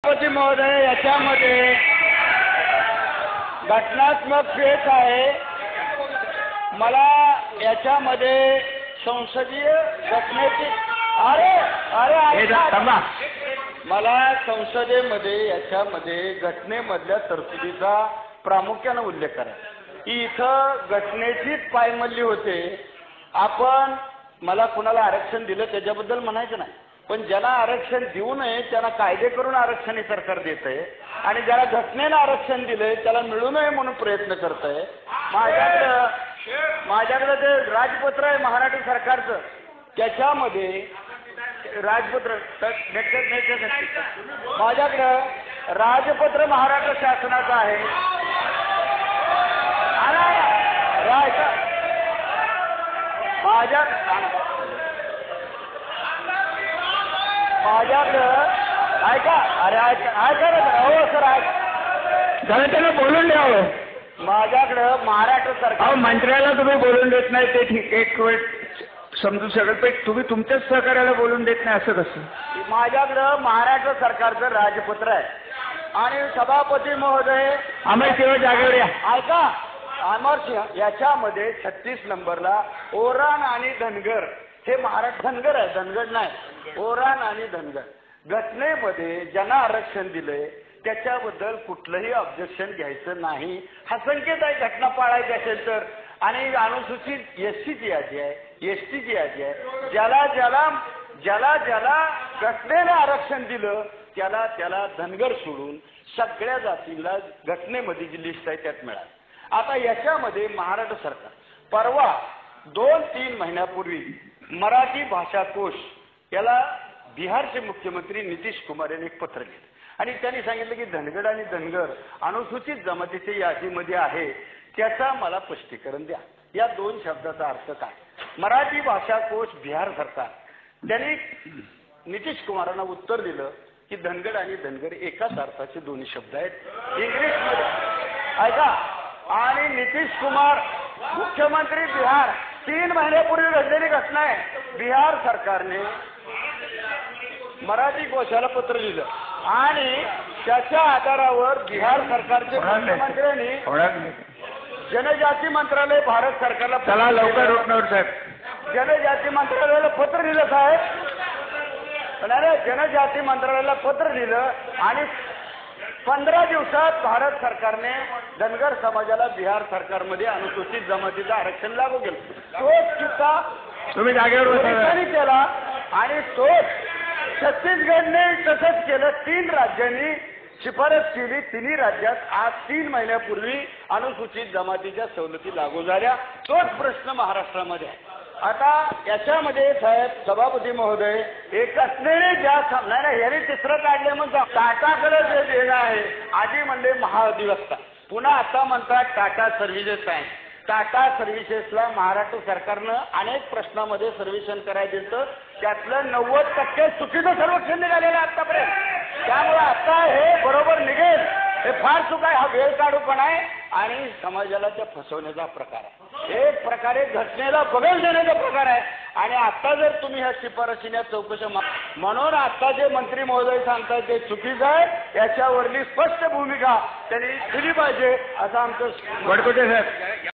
सभापती महोदय, याच्यामध्ये घटनात्मक पेच आहे. मला याच्यामध्ये संसदीय घटनेची मला संसदेमध्ये याच्यामध्ये घटनेमधल्या तरतुदीचा प्रामुख्याने उल्लेख करा की इथं घटनेचीच पायमल्ली होते. आपण मला कुणाला आरक्षण दिलं त्याच्याबद्दल म्हणायचं नाही, पण ज्याला आरक्षण देऊ नये त्याला कायदे करून आरक्षण सरकार देत आहे आणि ज्याला घटनेनं आरक्षण दिलंय त्याला मिळू नये म्हणून प्रयत्न करत आहे. माझ्याकडे ते राजपत्र आहे महाराष्ट्र सरकारचं, त्याच्यामध्ये राजपत्र माझ्याकडं राजपत्र महाराष्ट्र शासनाचं आहे. माझ्याकडं ऐका, ऐका हो सर, जरा त्याला बोलून द्यावं. माझ्याकडं महाराष्ट्र सरकार मंत्र्याला तुम्ही बोलून देत नाही ते ठीक, एक वेळ समजू शकत, पण तुम्ही तुमच्याच सहकार्याला बोलून देत नाही असं कसं? माझ्याकडं महाराष्ट्र सरकारचं राजपत्र आहे आणि सभापती महोदय अमर सिंह जागेवर या. ऐका, अमर सिंह याच्यामध्ये 36 नंबरला ओराण आणि धनगर, हे महाराष्ट्र धनगर आहे, धनगड नाही, ओराण आणि धनगर घटनेमध्ये ज्यांना आरक्षण दिलंय त्याच्याबद्दल कुठलंही ऑब्जेक्शन घ्यायचं नाही हा संकेत आहे. घटना पाळायची असेल तर. आणि अनुसूचित एससीची यादी आहे, एसटीची यादी आहे, ज्याला ज्याला ज्याला ज्याला घटनेनं आरक्षण दिलं त्याला त्याला धनगर सोडून सगळ्या जातीला घटनेमध्ये जी लिस्ट आहे त्यात मिळाली. आता याच्यामध्ये महाराष्ट्र सरकार परवा 2-3 महिन्यापूर्वी मराठी भाषा कोश याला बिहारचे मुख्यमंत्री नितीश कुमार यांनी एक पत्र लिहिलं आणि त्यांनी सांगितलं की धनगड आणि धनगर अनुसूचित जमातीच्या यादीमध्ये आहे, त्याचा मला स्पष्टीकरण द्या. या 2 शब्दाचा अर्थ काय? मराठी भाषा कोश बिहार सरकार त्यांनी नितीश कुमारांना उत्तर दिलं की धनगड आणि धनगर एकाच अर्थाचे दोन्ही शब्द आहेत इंग्लिशमध्ये. ऐका, आणि नितीश कुमार मुख्यमंत्री बिहार 3 महिन्यापूर्वी घडलेली घटना आहे. बिहार सरकारने मराठी कोशाला पत्र लिहिलं आणि त्याच्या आधारावर बिहार सरकारचे मुख्यमंत्र्यांनी जनजाती मंत्रालय भारत सरकारला चला लवकर रोखणार साहेब, जनजाती मंत्रालयाला पत्र लिहिलं साहेब, जनजाती मंत्रालयाला पत्र लिहिलं आणि 15 दिवसात भारत सरकारने धनगर समाजाला बिहार सरकारमध्ये अनुसूचित जमातीचं आरक्षण लागू केलं. तोच किस्सा तुम्ही जागेवर केला आणि तोच छत्तीसगडने तसंच केलं. 3 राज्यांनी शिफारस केली. 3 राज्यात आज 3 महिन्यापूर्वी अनुसूचित जमातीच्या सवलती लागू झाल्या. तोच प्रश्न महाराष्ट्रामध्ये आहे. आता याच्यामध्ये साहेब सभापती महोदय एक असलेले ज्या नाही याने तिसरं काढले म्हणता टाटाकडे जे देणं आहे, आधी म्हणले महाअधिवक्ता, पुन्हा आता म्हणतात टाटा सर्व्हिसेस आहे. टाटा सर्व्हिसेसला महाराष्ट्र सरकारनं अनेक प्रश्नामध्ये सर्वेक्षण करायला दिलं, त्यातलं 90% चुकीचं सर्वेक्षण निघालेलं आहे आतापर्यंत. त्यामुळे आता हे बरोबर निघेल. हे फार चुका आहे, हा वेळ काढूपणा आहे आणि समाजाला त्या फसवण्याचा प्रकार आहे. एक प्रकारे घटनेला बगल देण्याचा प्रकार आहे. आणि आता जर तुम्ही ह्या शिफारशीने चौकशा म्हणून आता जे मंत्री महोदय सांगतात ते चुकीचं आहे, याच्यावरली स्पष्ट भूमिका त्यांनी दिली पाहिजे असं आमचं. वडकुटे साहेब.